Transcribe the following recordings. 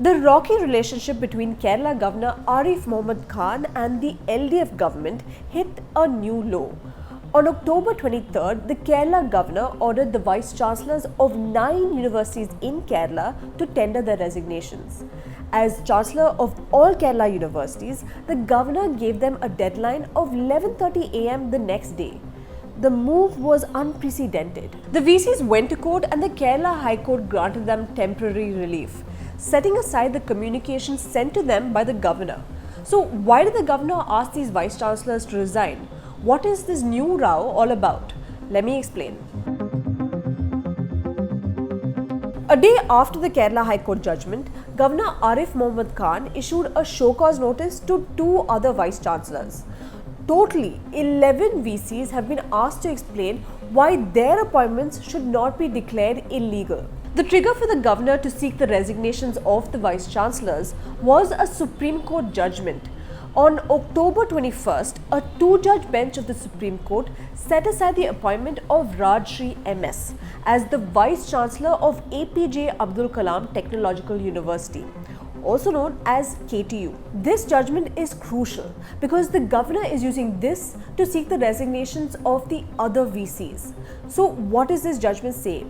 The rocky relationship between Kerala Governor Arif Mohammed Khan and the LDF government hit a new low. On October 23rd, the Kerala Governor ordered the Vice Chancellors of 9 universities in Kerala to tender their resignations. As Chancellor of all Kerala universities, the Governor gave them a deadline of 11:30 am the next day. The move was unprecedented. The VCs went to court and the Kerala High Court granted them temporary relief, setting aside the communications sent to them by the governor. So why did the governor ask these vice chancellors to resign? What is this new row all about? Let me explain. A day after the Kerala High Court judgment, Governor Arif Mohammed Khan issued a show cause notice to 2 other vice chancellors. Totally, 11 VCs have been asked to explain why their appointments should not be declared illegal. The trigger for the governor to seek the resignations of the vice chancellors was a Supreme Court judgment. On October 21st, a 2-judge bench of the Supreme Court set aside the appointment of Rajshri MS as the Vice Chancellor of APJ Abdul Kalam Technological University, also known as KTU. This judgment is crucial because the governor is using this to seek the resignations of the other VCs. So what does this judgment say?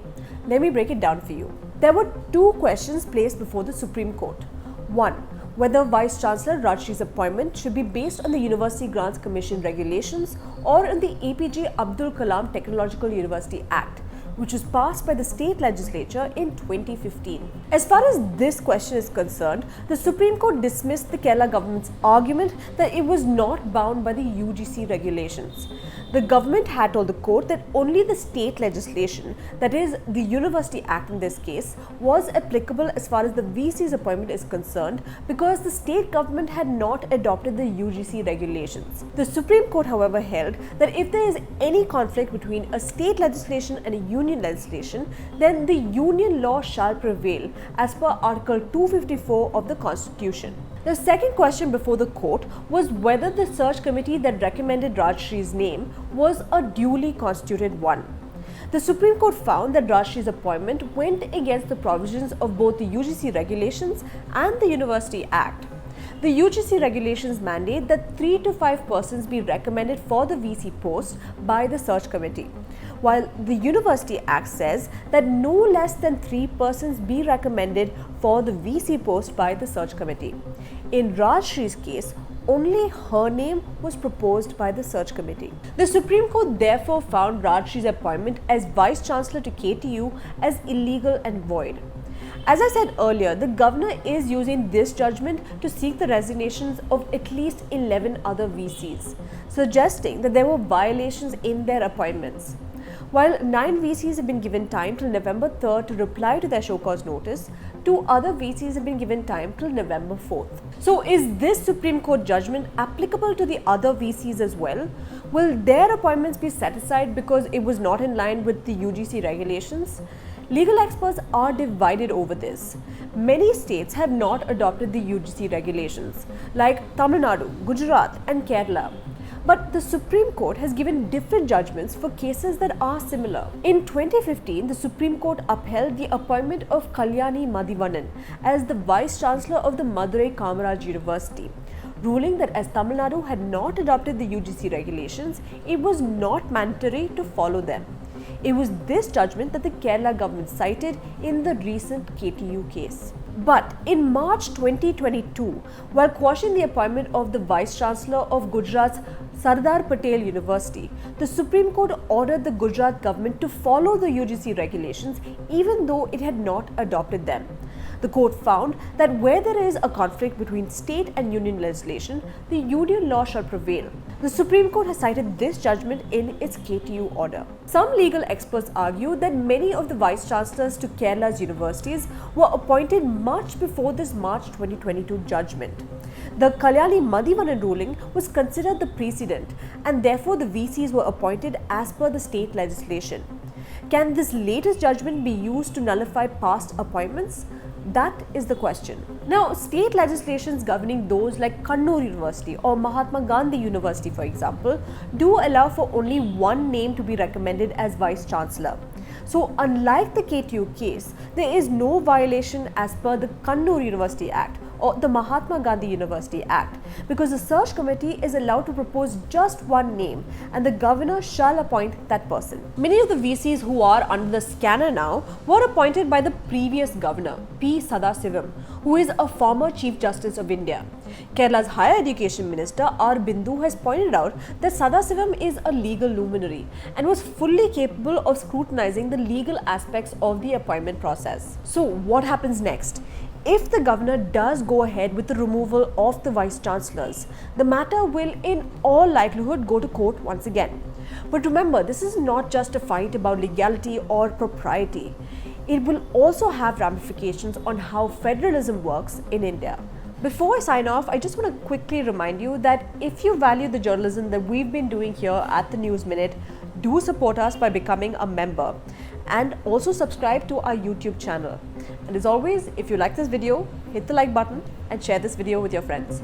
Let me break it down for you. There were 2 questions placed before the Supreme Court. 1. Whether Vice Chancellor Rajshri's appointment should be based on the University Grants Commission regulations or on the APJ Abdul Kalam Technological University Act, which was passed by the state legislature in 2015. As far as this question is concerned, the Supreme Court dismissed the Kerala government's argument that it was not bound by the UGC regulations. The government had told the court that only the state legislation, that is, the University Act in this case, was applicable as far as the VC's appointment is concerned because the state government had not adopted the UGC regulations. The Supreme Court, however, held that if there is any conflict between a state legislation and a union legislation, then the union law shall prevail as per Article 254 of the Constitution. The second question before the court was whether the search committee that recommended Rajshri's name was a duly constituted one. The Supreme Court found that Rajshri's appointment went against the provisions of both the UGC regulations and the University Act. The UGC regulations mandate that 3 to 5 persons be recommended for the VC post by the search committee, while the University Act says that no less than 3 persons be recommended for the VC post by the search committee. In Rajshri's case, only her name was proposed by the search committee. The Supreme Court therefore found Rajshri's appointment as Vice Chancellor to KTU as illegal and void. As I said earlier, the governor is using this judgment to seek the resignations of at least 11 other VCs, suggesting that there were violations in their appointments. While 9 VCs have been given time till November 3rd to reply to their show cause notice, 2 other VCs have been given time till November 4th. So is this Supreme Court judgment applicable to the other VCs as well? Will their appointments be set aside because it was not in line with the UGC regulations? Legal experts are divided over this. Many states have not adopted the UGC regulations, like Tamil Nadu, Gujarat and Kerala. But the Supreme Court has given different judgments for cases that are similar. In 2015, the Supreme Court upheld the appointment of Kalyani Madhivanan as the Vice Chancellor of the Madurai Kamaraj University, ruling that as Tamil Nadu had not adopted the UGC regulations, it was not mandatory to follow them. It was this judgment that the Kerala government cited in the recent KTU case. But in March 2022, while quashing the appointment of the Vice Chancellor of Gujarat's Sardar Patel University, the Supreme Court ordered the Gujarat government to follow the UGC regulations even though it had not adopted them. The court found that where there is a conflict between state and union legislation, the union law shall prevail. The Supreme Court has cited this judgment in its KTU order. Some legal experts argue that many of the vice chancellors to Kerala's universities were appointed much before this March 2022 judgment. The Kalyani Madhivanan ruling was considered the precedent, and therefore the VCs were appointed as per the state legislation. Can this latest judgment be used to nullify past appointments? That is the question. Now, state legislations governing those like Kannur University or Mahatma Gandhi University, for example, do allow for only one name to be recommended as Vice Chancellor. So unlike the KTU case, there is no violation as per the Kannur University Act or the Mahatma Gandhi University Act, because the search committee is allowed to propose just one name and the governor shall appoint that person. Many of the VCs who are under the scanner now were appointed by the previous governor, P. Sadasivam, who is a former Chief Justice of India. Kerala's Higher Education Minister R. Bindu has pointed out that Sadasivam is a legal luminary and was fully capable of scrutinizing the legal aspects of the appointment process. So what happens next? If the governor does go ahead with the removal of the Vice Chancellors, the matter will in all likelihood go to court once again. But remember, this is not just a fight about legality or propriety. It will also have ramifications on how federalism works in India. Before I sign off, I just want to quickly remind you that if you value the journalism that we've been doing here at the News Minute, do support us by becoming a member and also subscribe to our YouTube channel. And as always, if you like this video, hit the like button and share this video with your friends.